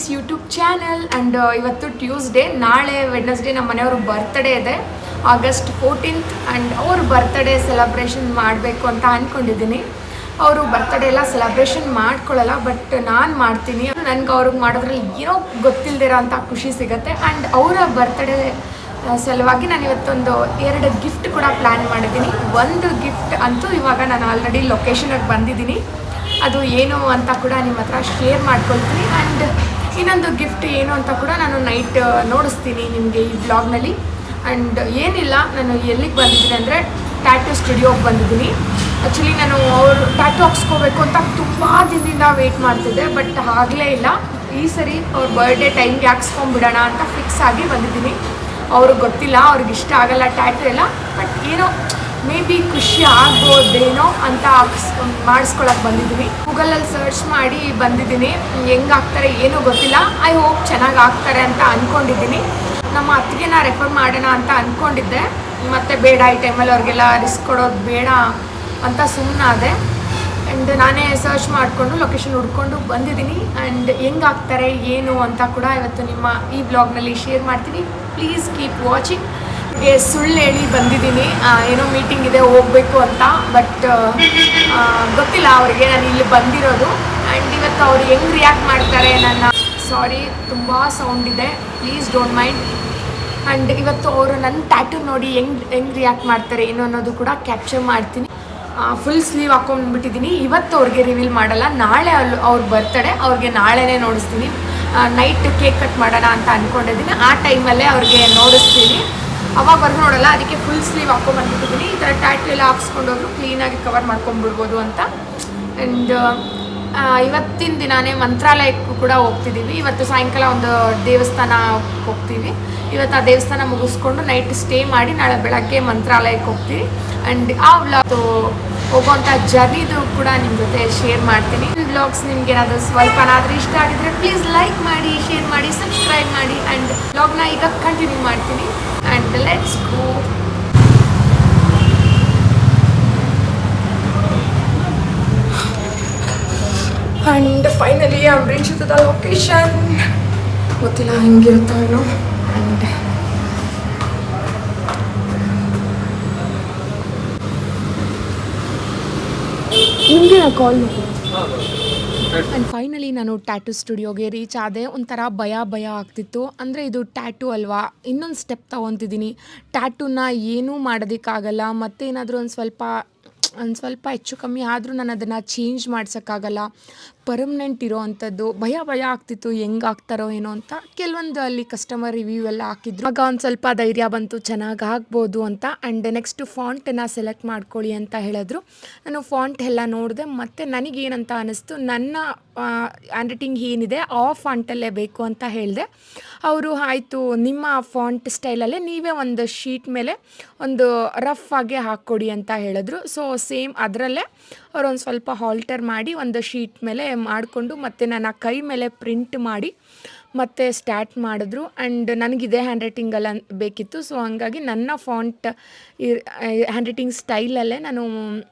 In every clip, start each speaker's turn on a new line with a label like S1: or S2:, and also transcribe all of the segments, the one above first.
S1: This YouTube channel and ಇವತ್ತು Tuesday, ನಾಳೆ Wednesday ನಮ್ಮ ಮನೆಯವ್ರ ಬರ್ತ್ಡೇ ಇದೆ, August 14th. ಆ್ಯಂಡ್ ಅವ್ರ ಬರ್ತ್ಡೇ ಸೆಲೆಬ್ರೇಷನ್ ಮಾಡಬೇಕು ಅಂತ ಅಂದ್ಕೊಂಡಿದ್ದೀನಿ. ಅವರು ಬರ್ತ್ಡೇ ಎಲ್ಲ ಸೆಲೆಬ್ರೇಷನ್ ಮಾಡ್ಕೊಳ್ಳಲ್ಲ, ಬಟ್ ನಾನು ಮಾಡ್ತೀನಿ. ನನಗೆ ಅವ್ರಿಗೆ ಮಾಡೋದ್ರಲ್ಲಿ ಏನೋ ಗೊತ್ತಿಲ್ಲದಿರೋ ಅಂಥ ಖುಷಿ ಸಿಗುತ್ತೆ. ಆ್ಯಂಡ್ ಅವರ ಬರ್ತ್ಡೇ ಸಲುವಾಗಿ ನಾನು ಇವತ್ತೊಂದು 2 ಗಿಫ್ಟ್ ಕೂಡ ಪ್ಲ್ಯಾನ್ ಮಾಡಿದ್ದೀನಿ. ಒಂದು ಗಿಫ್ಟ್ ಅಂತೂ ಇವಾಗ ನಾನು ಆಲ್ರೆಡಿ ಲೊಕೇಶನ್ಗೆ ಬಂದಿದ್ದೀನಿ, ಅದು ಏನು ಅಂತ ಕೂಡ ನಿಮ್ಮ ಹತ್ರ ಶೇರ್ ಮಾಡ್ಕೊಳ್ತೀನಿ. ಆ್ಯಂಡ್ ಇನ್ನೊಂದು ಗಿಫ್ಟ್ ಏನು ಅಂತ ಕೂಡ ನಾನು ನೈಟ್ ನೋಡಿಸ್ತೀನಿ ನಿಮಗೆ ಈ ಬ್ಲಾಗ್ನಲ್ಲಿ. ಆ್ಯಂಡ್ ಏನಿಲ್ಲ, ನಾನು ಎಲ್ಲಿಗೆ ಬಂದಿದ್ದೀನಿ ಅಂದರೆ ಟ್ಯಾಟೂ ಸ್ಟುಡಿಯೋಗೆ ಬಂದಿದ್ದೀನಿ. ಆ್ಯಕ್ಚುಲಿ ನಾನು ಅವರು ಟ್ಯಾಟೂ ಹಾಕ್ಸ್ಕೋಬೇಕು ಅಂತ ತುಂಬ ದಿನದಿಂದ ವೆಯ್ಟ್ ಮಾಡ್ತಿದ್ದೆ, ಬಟ್ ಆಗಲೇ ಇಲ್ಲ. ಈ ಸರಿ ಅವ್ರ ಬರ್ಡೇ ಟೈಮ್ಗೆ ಹಾಕ್ಸ್ಕೊಂಡ್ಬಿಡೋಣ ಅಂತ ಫಿಕ್ಸ್ ಆಗಿ ಬಂದಿದ್ದೀನಿ. ಅವ್ರಿಗೆ ಗೊತ್ತಿಲ್ಲ, ಅವ್ರಿಗೆ ಇಷ್ಟ ಆಗಲ್ಲ ಟ್ಯಾಟೂ ಎಲ್ಲ, ಬಟ್ ಏನೋ ಮೇ ಬಿ ಖುಷಿ ಆಗ್ಬೋದೇನೋ ಅಂತ ಮಾಡಿಸ್ಕೊಳಕ್ಕೆ ಬಂದಿದ್ದೀನಿ. ಗೂಗಲಲ್ಲಿ ಸರ್ಚ್ ಮಾಡಿ ಬಂದಿದ್ದೀನಿ. ಹೆಂಗೆ ಆಗ್ತಾರೆ ಏನೂ ಗೊತ್ತಿಲ್ಲ. ಐ ಹೋಪ್ ಚೆನ್ನಾಗಿ ಆಗ್ತಾರೆ ಅಂತ ಅಂದ್ಕೊಂಡಿದ್ದೀನಿ. ನಮ್ಮ ಅತ್ತಿಗೆ ನಾ ರೆಫರ್ ಮಾಡೋಣ ಅಂತ ಅಂದ್ಕೊಂಡಿದ್ದೆ, ಮತ್ತು ಬೇಡ ಈ ಟೈಮಲ್ಲಿ ಅವ್ರಿಗೆಲ್ಲ ರಿಸ್ಕ್ ಕೊಡೋದು ಬೇಡ ಅಂತ ಸುಮ್ಮನಾದೆ. ಆ್ಯಂಡ್ ನಾನೇ ಸರ್ಚ್ ಮಾಡಿಕೊಂಡು ಲೊಕೇಶನ್ ಹುಡ್ಕೊಂಡು ಬಂದಿದ್ದೀನಿ. ಆ್ಯಂಡ್ ಹೆಂಗೆ ಆಗ್ತಾರೆ ಏನು ಅಂತ ಕೂಡ ಇವತ್ತು ನಿಮ್ಮ ಈ ಬ್ಲಾಗ್ನಲ್ಲಿ ಶೇರ್ ಮಾಡ್ತೀನಿ. Please keep watching. ಸುಳ್ಳು ಹೇಳಿ ಬಂದಿದ್ದೀನಿ, ಏನೋ ಮೀಟಿಂಗ್ ಇದೆ ಹೋಗಬೇಕು ಅಂತ, ಬಟ್ ಗೊತ್ತಿಲ್ಲ ಅವರಿಗೆ ನಾನು ಇಲ್ಲಿ ಬಂದಿರೋದು. ಆ್ಯಂಡ್ ಇವತ್ತು ಅವ್ರು ಹೆಂಗೆ ರಿಯಾಕ್ಟ್ ಮಾಡ್ತಾರೆ ಸಾರಿ ತುಂಬ ಸೌಂಡ್ ಇದೆ, ಪ್ಲೀಸ್ ಡೋಂಟ್ ಮೈಂಡ್. ಆ್ಯಂಡ್ ಇವತ್ತು ಅವರು ನನ್ನ ಟ್ಯಾಟೂ ನೋಡಿ ಹೆಂಗೆ ರಿಯಾಕ್ಟ್ ಮಾಡ್ತಾರೆ ಏನು ಅನ್ನೋದು ಕೂಡ ಕ್ಯಾಪ್ಚರ್ ಮಾಡ್ತೀನಿ. ಫುಲ್ ಸ್ಲೀವ್ ಹಾಕೊಂಡ್ಬಿಟ್ಟಿದ್ದೀನಿ. ಇವತ್ತು ಅವ್ರಿಗೆ ರಿವೀಲ್ ಮಾಡಲ್ಲ, ನಾಳೆ ಅವ್ರ ಬರ್ತಡೇ, ಅವ್ರಿಗೆ ನಾಳೆನೇ ನೋಡಿಸ್ತೀನಿ. ನೈಟ್ ಕೇಕ್ ಕಟ್ ಮಾಡೋಣ ಅಂತ ಅಂದ್ಕೊಂಡಿದ್ದೀನಿ. ಆ ಟೈಮಲ್ಲೇ ಅವ್ರಿಗೆ ನೋಡಿಸ್ತೀನಿ, ಅವಾಗವರೆಗೂ ನೋಡಲ್ಲ. ಅದಕ್ಕೆ ಫುಲ್ ಸ್ಲೀವ್ ಹಾಕೊಂಡ್ಬಂದ್ಬಿಟ್ಟಿದ್ದೀನಿ. ಈ ಥರ ಟ್ಯಾಟೂ ಎಲ್ಲ ಹಾಕ್ಸ್ಕೊಂಡೋದ್ರು ಕ್ಲೀನಾಗಿ ಕವರ್ ಮಾಡ್ಕೊಂಡ್ಬಿಡ್ಬೋದು ಅಂತ. ಆ್ಯಂಡ್ ಇವತ್ತಿನ ದಿನಾನೇ ಮಂತ್ರಾಲಯಕ್ಕೂ ಕೂಡ ಹೋಗ್ತಿದ್ದೀವಿ. ಇವತ್ತು ಸಾಯಂಕಾಲ ಒಂದು ದೇವಸ್ಥಾನ ಹೋಗ್ತೀವಿ. ಇವತ್ತು ಆ ದೇವಸ್ಥಾನ ಮುಗಿಸ್ಕೊಂಡು ನೈಟ್ ಸ್ಟೇ ಮಾಡಿ ನಾಳೆ ಬೆಳಗ್ಗೆ ಮಂತ್ರಾಲಯಕ್ಕೆ ಹೋಗ್ತೀವಿ. ಆ್ಯಂಡ್ ಆ ವ್ಲಾಗ್ ಹೋಗೋವಂಥ ಜರ್ನಿದು ಕೂಡ ನಿಮ್ಮ ಜೊತೆ ಶೇರ್ ಮಾಡ್ತೀನಿ. ಈ ವ್ಲಾಗ್ಸ್ ನಿಮ್ಗೆ ಏನಾದರೂ ಸ್ವಲ್ಪನಾದರೂ ಇಷ್ಟ ಆಗಿದ್ರೆ ಪ್ಲೀಸ್ ಲೈಕ್ ಮಾಡಿ, ಶೇರ್ ಮಾಡಿ, ಸಬ್ಸ್ಕ್ರೈಬ್ ಮಾಡಿ. ಆ್ಯಂಡ್ ವ್ಲಾಗ್ನ ಈಗ ಕಂಟಿನ್ಯೂ ಮಾಡ್ತೀನಿ. And let's go. And finally I am reach to the location. ಗೊತ್ತಿಲ್ಲ ಹೆಂಗಿರುತ್ತೋ ಏನೋ. ಆ್ಯಂಡ್ ನಿಮಗೆ ಕಾಲ್ ಮಾಡಿ. ಆ್ಯಂಡ್ ಫೈನಲಿ ನಾನು ಟ್ಯಾಟೂ ಸ್ಟುಡಿಯೋಗೆ ರೀಚ್ ಆದೆ. ಒಂಥರ ಭಯ ಆಗ್ತಿತ್ತು. ಅಂದರೆ ಇದು ಟ್ಯಾಟೂ ಅಲ್ವಾ, ಇನ್ನೊಂದು ಸ್ಟೆಪ್ ತೊಗೊತಿದ್ದೀನಿ. ಟ್ಯಾಟೂನ ಏನೂ ಮಾಡೋದಕ್ಕಾಗಲ್ಲ, ಮತ್ತೇನಾದರೂ ಒಂದು ಸ್ವಲ್ಪ ಹೆಚ್ಚು ಕಮ್ಮಿ ಆದರೂ ನಾನು ಅದನ್ನು ಚೇಂಜ್ ಮಾಡ್ಸೋಕ್ಕಾಗಲ್ಲ. ಪರ್ಮನೆಂಟ್ ಇರೋ ಅಂಥದ್ದು ಭಯ ಆಗ್ತಿತ್ತು, ಹೆಂಗೆ ಆಗ್ತಾರೋ ಏನೋ ಅಂತ. ಕೆಲವೊಂದು ಅಲ್ಲಿ ಕಸ್ಟಮರ್ ರಿವ್ಯೂ ಎಲ್ಲ ಹಾಕಿದ್ರು, ಆಗ ಒಂದು ಸ್ವಲ್ಪ ಧೈರ್ಯ ಬಂತು, ಚೆನ್ನಾಗಿ ಆಗ್ಬೋದು ಅಂತ. ಆ್ಯಂಡ್ ನೆಕ್ಸ್ಟು ಫಾಂಟನ್ನು ಸೆಲೆಕ್ಟ್ ಮಾಡ್ಕೊಳ್ಳಿ ಅಂತ ಹೇಳಿದ್ರು. ನಾನು ಫಾಂಟ್ ಎಲ್ಲ ನೋಡಿದೆ, ಮತ್ತು ನನಗೇನಂತ ಅನ್ನಿಸ್ತು, ನನ್ನ ಹ್ಯಾಂಡ್ ರೈಟಿಂಗ್ ಏನಿದೆ ಆ ಫಾಂಟಲ್ಲೇ ಬೇಕು ಅಂತ ಹೇಳಿದೆ. ಅವರು ಆಯಿತು, ನಿಮ್ಮ ಫಾಂಟ್ ಸ್ಟೈಲಲ್ಲೇ ನೀವೇ ಒಂದು ಶೀಟ್ ಮೇಲೆ ಒಂದು ರಫ್ ಆಗಿ ಹಾಕ್ಕೊಡಿ ಅಂತ ಹೇಳಿದ್ರು. ಸೊ ಸೇಮ್ ಅದರಲ್ಲೇ ಅವರು ಒಂದು ಸ್ವಲ್ಪ ಆಲ್ಟರ್ ಮಾಡಿ ಒಂದು ಶೀಟ್ ಮೇಲೆ ಮಾಡಿಕೊಂಡು ಮತ್ತು ನನ್ನ ಕೈ ಮೇಲೆ ಪ್ರಿಂಟ್ ಮಾಡಿ ಮತ್ತೆ ಸ್ಟಾರ್ಟ್ ಮಾಡಿದ್ರು. ಆ್ಯಂಡ್ ನನಗಿದೆ ಹ್ಯಾಂಡ್ ರೈಟಿಂಗಲ್ಲ ಬೇಕಿತ್ತು. ಸೊ ಹಂಗಾಗಿ ನನ್ನ ಫಾಂಟ್ ಹ್ಯಾಂಡ್ ರೈಟಿಂಗ್ ಸ್ಟೈಲಲ್ಲೇ ನಾನು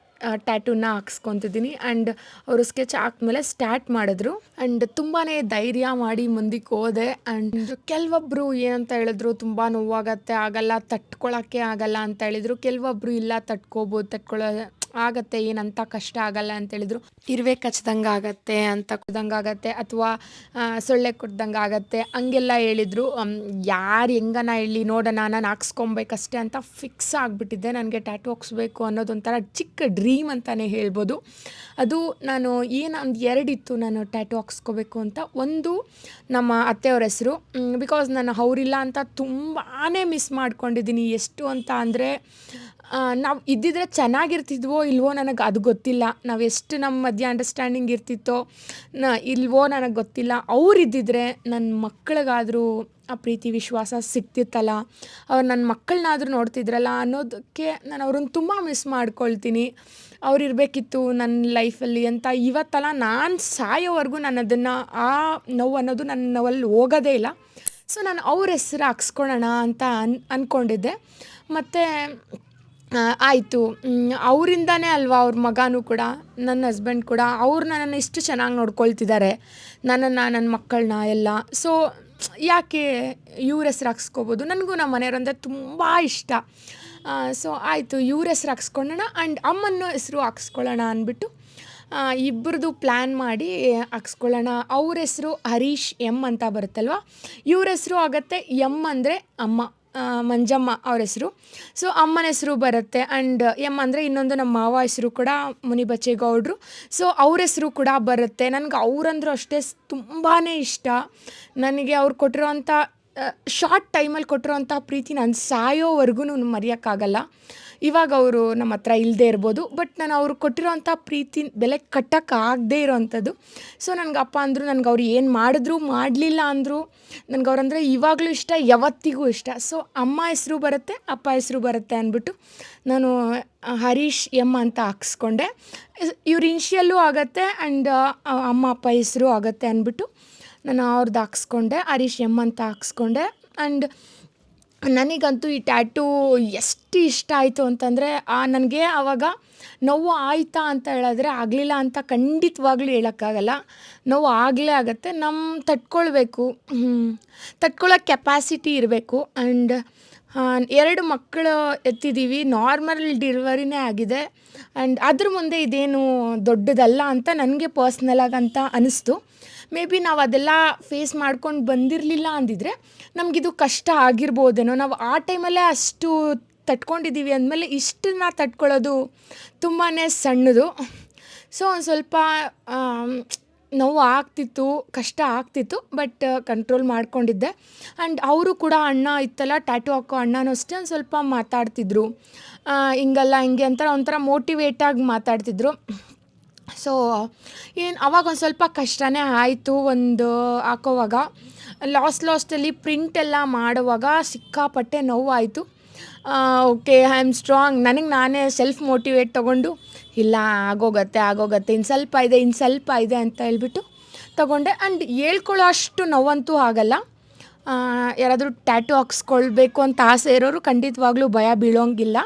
S1: ಟ್ಯಾಟೂನ ಹಾಕ್ಸ್ಕೊತಿದ್ದೀನಿ. ಆ್ಯಂಡ್ ಅವರು ಸ್ಕೆಚ್ ಹಾಕ್ಮೇಲೆ ಸ್ಟಾರ್ಟ್ ಮಾಡಿದ್ರು. ಆ್ಯಂಡ್ ತುಂಬಾ ಧೈರ್ಯ ಮಾಡಿ ಮುಂದಕ್ಕೆ ಹೋದೆ. ಆ್ಯಂಡ್ ಕೆಲವೊಬ್ಬರು ಏನಂತ ಹೇಳಿದ್ರು, ತುಂಬ ನೋವಾಗತ್ತೆ, ಆಗಲ್ಲ, ತಟ್ಕೊಳ್ಳೋಕ್ಕೆ ಆಗಲ್ಲ ಅಂತ ಹೇಳಿದರು. ಕೆಲವೊಬ್ಬರು ಇಲ್ಲ, ತಟ್ಕೊಳ್ಳೋ ಆಗತ್ತೆ, ಏನಂತ ಕಷ್ಟ ಆಗಲ್ಲ ಅಂತೇಳಿದ್ರು. ಇರುವೆ ಕಚ್ದಂಗೆ ಆಗತ್ತೆ ಅಂತ ಕುಡ್ದಂಗೆ ಅಥವಾ ಸೊಳ್ಳೆ ಕುಡ್ದಂಗೆ ಆಗತ್ತೆ ಹಂಗೆಲ್ಲ ಹೇಳಿದರು. ಯಾರು ಹೆಂಗನ ಹೇಳಿ ನೋಡೋಣ, ನಾನು ಹಾಕ್ಸ್ಕೊಬೇಕಷ್ಟೇ ಅಂತ ಫಿಕ್ಸ್ ಆಗಿಬಿಟ್ಟಿದ್ದೆ. ನನಗೆ ಟ್ಯಾಟೂ ಹಾಕ್ಸ್ಬೇಕು ಅನ್ನೋದೊಂಥರ ಚಿಕ್ಕ ಡ್ರೀಮ್ ಅಂತಲೇ ಹೇಳ್ಬೋದು. ಅದು ನಾನು ಒಂದು 2 ಇತ್ತು ನಾನು ಟ್ಯಾಟೂ ಹಾಕ್ಸ್ಕೋಬೇಕು ಅಂತ. ಒಂದು ನಮ್ಮ ಅತ್ತೆಯವ್ರ ಹೆಸರು, ಬಿಕಾಸ್ ನಾನು ಅವರಿಲ್ಲ ಅಂತ ತುಂಬಾ ಮಿಸ್ ಮಾಡ್ಕೊಂಡಿದ್ದೀನಿ. ಎಷ್ಟು ಅಂತ ಅಂದರೆ, ನಾವು ಇದ್ದಿದ್ರೆ ಚೆನ್ನಾಗಿರ್ತಿದ್ವೋ ಇಲ್ವೋ ನನಗೆ ಅದು ಗೊತ್ತಿಲ್ಲ. ನಾವು ಎಷ್ಟು ನಮ್ಮ ಮಧ್ಯೆ ಅಂಡರ್ಸ್ಟ್ಯಾಂಡಿಂಗ್ ಇರ್ತಿತ್ತೋ ಇಲ್ವೋ ನನಗೆ ಗೊತ್ತಿಲ್ಲ. ಅವರಿದ್ದಿದ್ರೆ ನನ್ನ ಮಕ್ಕಳಿಗಾದರೂ ಆ ಪ್ರೀತಿ ವಿಶ್ವಾಸ ಸಿಗ್ತಿತ್ತಲ್ಲ, ಅವ್ರು ನನ್ನ ಮಕ್ಕಳನ್ನಾದರೂ ನೋಡ್ತಿದ್ರಲ್ಲ ಅನ್ನೋದಕ್ಕೆ ನಾನು ಅವ್ರನ್ನ ತುಂಬ ಮಿಸ್ ಮಾಡ್ಕೊಳ್ತೀನಿ. ಅವ್ರು ಇರಬೇಕಿತ್ತು ನನ್ನ ಲೈಫಲ್ಲಿ ಅಂತ. ಇವತ್ತಲ್ಲ, ನಾನು ಸಾಯೋವರೆಗೂ ನಾನು ಅದನ್ನು ಆ ನೋವು ಅನ್ನೋದು ನನ್ನ ನೋವಲ್ಲಿ ಹೋಗೋದೇ ಇಲ್ಲ. ಸೊ ನಾನು ಅವ್ರ ಹೆಸರು ಹಾಕ್ಸ್ಕೊಳ್ಳೋಣ ಅಂತ ಅಂದ್ಕೊಂಡಿದ್ದೆ. ಮತ್ತು ಆಯಿತು. ಅವರಿಂದನೇ ಅಲ್ವಾ ಅವ್ರ ಮಗನೂ ಕೂಡ, ನನ್ನ ಹಸ್ಬೆಂಡ್ ಕೂಡ ಅವ್ರು ನನ್ನನ್ನು ಇಷ್ಟು ಚೆನ್ನಾಗಿ ನೋಡ್ಕೊಳ್ತಿದ್ದಾರೆ, ನನ್ನನ್ನು, ನನ್ನ ಮಕ್ಕಳನ್ನ ಎಲ್ಲ. ಸೊ ಯಾಕೆ ಇವ್ರ ಹೆಸ್ರು ಹಾಕ್ಸ್ಕೊಬೋದು, ನನಗೂ ನಮ್ಮ ಮನೆಯವರಂದರೆ ತುಂಬ ಇಷ್ಟ. ಸೊ ಆಯಿತು, ಇವ್ರ ಹೆಸ್ರು ಹಾಕ್ಸ್ಕೊಳ್ಳೋಣ ಆ್ಯಂಡ್ ಅಮ್ಮನ ಹೆಸರು ಹಾಕ್ಸ್ಕೊಳ್ಳೋಣ ಅಂದ್ಬಿಟ್ಟು ಇಬ್ಬರದು ಪ್ಲ್ಯಾನ್ ಮಾಡಿ ಹಾಕ್ಸ್ಕೊಳ್ಳೋಣ. ಅವ್ರ ಹೆಸರು ಹರೀಶ್ ಎಮ್ ಅಂತ ಬರುತ್ತಲ್ವ, ಇವ್ರ ಹೆಸರು ಆಗುತ್ತೆ ಎಮ್ ಅಂದರೆ ಅಮ್ಮ, ಮಂಜಮ್ಮ ಅವ್ರ ಹೆಸರು. ಸೊ ಅಮ್ಮನ ಹೆಸರು ಬರುತ್ತೆ ಆ್ಯಂಡ್ ಎಮ್ ಅಂದರೆ ಇನ್ನೊಂದು ನಮ್ಮ ಮಾವ ಹೆಸರು ಕೂಡ ಮುನಿಬಚ್ಚೇಗೌಡರು. ಸೊ ಅವ್ರ ಹೆಸರು ಕೂಡ ಬರುತ್ತೆ. ನನಗೆ ಅವರಂದ್ರೂ ಅಷ್ಟೇ ತುಂಬಾ ಇಷ್ಟ. ನನಗೆ ಅವ್ರು ಕೊಟ್ಟಿರೋವಂಥ ಶಾರ್ಟ್ ಟೈಮಲ್ಲಿ ಕೊಟ್ಟಿರೋವಂಥ ಪ್ರೀತಿ ನಾನು ಸಾಯೋವರೆಗೂ ಮರೆಯೋಕ್ಕಾಗಲ್ಲ. ಇವಾಗ ಅವರು ನಮ್ಮ ಹತ್ರ ಇಲ್ಲದೇ ಇರ್ಬೋದು, ಬಟ್ ನಾನು ಅವ್ರು ಕೊಟ್ಟಿರೋವಂಥ ಪ್ರೀತಿ ಬೆಲೆ ಕಟ್ಟೋಕ್ಕಾಗದೇ ಇರೋವಂಥದ್ದು. ಸೊ ನನಗೆ ಅಪ್ಪ ಅಂದರು, ನನಗೆ ಅವ್ರು ಏನು ಮಾಡಿದ್ರು ಮಾಡಲಿಲ್ಲ ಅಂದರು, ನನಗೆ ಅವ್ರಂದರೆ ಇವಾಗಲೂ ಇಷ್ಟ, ಯಾವತ್ತಿಗೂ ಇಷ್ಟ. ಸೊ ಅಮ್ಮ ಹೆಸರು ಬರುತ್ತೆ, ಅಪ್ಪ ಹೆಸರು ಬರುತ್ತೆ ಅಂದ್ಬಿಟ್ಟು ನಾನು ಹರೀಶ್ ಎಮ್ ಅಂತ ಹಾಕ್ಸ್ಕೊಂಡೆ. ಇವ್ರ ಇನ್ಷಿಯಲ್ಲೂ ಆಗುತ್ತೆ ಆ್ಯಂಡ್ ಅಮ್ಮ ಅಪ್ಪ ಹೆಸರು ಆಗುತ್ತೆ ಅಂದ್ಬಿಟ್ಟು ನಾನು ಅವ್ರದ್ದು ಹಾಕ್ಸ್ಕೊಂಡೆ, ಹರೀಶ್ ಎಮ್ ಅಂತ ಹಾಕ್ಸ್ಕೊಂಡೆ. ಆ್ಯಂಡ್ ನನಗಂತೂ ಈ ಟ್ಯಾಟೂ ಎಷ್ಟು ಇಷ್ಟ ಆಯಿತು ಅಂತಂದರೆ, ನನಗೆ ಆವಾಗ ನೋವು ಆಯಿತಾ ಅಂತ ಹೇಳಿದ್ರೆ ಆಗಲಿಲ್ಲ ಅಂತ ಖಂಡಿತವಾಗ್ಲೂ ಹೇಳೋಕ್ಕಾಗಲ್ಲ. ನೋವು ಆಗಲೇ ಆಗುತ್ತೆ. ತಡ್ಕೊಳ್ಬೇಕು, ತಡ್ಕೊಳ್ಳೋ ಕೆಪಾಸಿಟಿ ಇರಬೇಕು. ಆ್ಯಂಡ್ 2 ಮಕ್ಕಳು ಎತ್ತಿದ್ದೀವಿ, ನಾರ್ಮಲ್ ಡೆಲಿವರಿನೇ ಆಗಿದೆ. ಆ್ಯಂಡ್ ಅದ್ರ ಮುಂದೆ ಇದೇನು ದೊಡ್ಡದಲ್ಲ ಅಂತ ನನಗೆ ಪರ್ಸ್ನಲಾಗಿ ಅಂತ ಅನ್ನಿಸ್ತು. ಮೇ ಬಿ ನಾವು ಅದೆಲ್ಲ ಫೇಸ್ ಮಾಡ್ಕೊಂಡು ಬಂದಿರಲಿಲ್ಲ ಅಂದಿದ್ರೆ ನಮಗಿದು ಕಷ್ಟ ಆಗಿರ್ಬೋದೇನೋ. ನಾವು ಆ ಟೈಮಲ್ಲೇ ಅಷ್ಟು ತಡ್ಕೊಂಡಿದ್ದೀವಿ ಅಂದಮೇಲೆ ಇಷ್ಟನ್ನ ತಡ್ಕೊಳ್ಳೋದು ತುಂಬಾ ಸಣ್ಣದು. ಸೊ ಒಂದು ಸ್ವಲ್ಪ ನೋವು ಆಗ್ತಿತ್ತು, ಕಷ್ಟ ಆಗ್ತಿತ್ತು, ಬಟ್ ಕಂಟ್ರೋಲ್ ಮಾಡ್ಕೊಂಡಿದ್ದೆ. ಆ್ಯಂಡ್ ಅವರು ಕೂಡ ಅಣ್ಣ ಇತ್ತಲ್ಲ ಟ್ಯಾಟೂ ಹಾಕೋ ಅಣ್ಣನೂ ಅಷ್ಟೇ ಒಂದು ಸ್ವಲ್ಪ ಮಾತಾಡ್ತಿದ್ರು, ಹಿಂಗಲ್ಲ ಹಿಂಗೆ ಅಂತ ಒಂಥರ ಮೋಟಿವೇಟಾಗಿ ಮಾತಾಡ್ತಿದ್ರು. ಸೊ ಅವಾಗ ಒಂದು ಸ್ವಲ್ಪ ಕಷ್ಟನೇ ಆಯಿತು. ಒಂದು ಹಾಕೋವಾಗ ಲಾಸ್ಟಲ್ಲಿ ಪ್ರಿಂಟೆಲ್ಲ ಮಾಡುವಾಗ ಸಿಕ್ಕಾಪಟ್ಟೆ ನೋವಾಯಿತು. ಓಕೆ, ಐ ಆಮ್ ಸ್ಟ್ರಾಂಗ್, ನನಗೆ ನಾನೇ ಸೆಲ್ಫ್ ಮೋಟಿವೇಟ್ ತೊಗೊಂಡು, ಇಲ್ಲ ಆಗೋಗತ್ತೆ, ಇನ್ನು ಸ್ವಲ್ಪ ಇದೆ ಅಂತ ಹೇಳ್ಬಿಟ್ಟು ತೊಗೊಂಡೆ. ಆ್ಯಂಡ್ ಹೇಳ್ಕೊಳ್ಳೋ ಅಷ್ಟು ನೋವಂತೂ ಆಗಲ್ಲ. ಯಾರಾದರೂ ಟ್ಯಾಟೂ ಹಾಕ್ಸ್ಕೊಳ್ಬೇಕು ಅಂತ ಆಸೆ ಇರೋರು ಖಂಡಿತವಾಗ್ಲೂ ಭಯ ಬೀಳೋಂಗಿಲ್ಲ.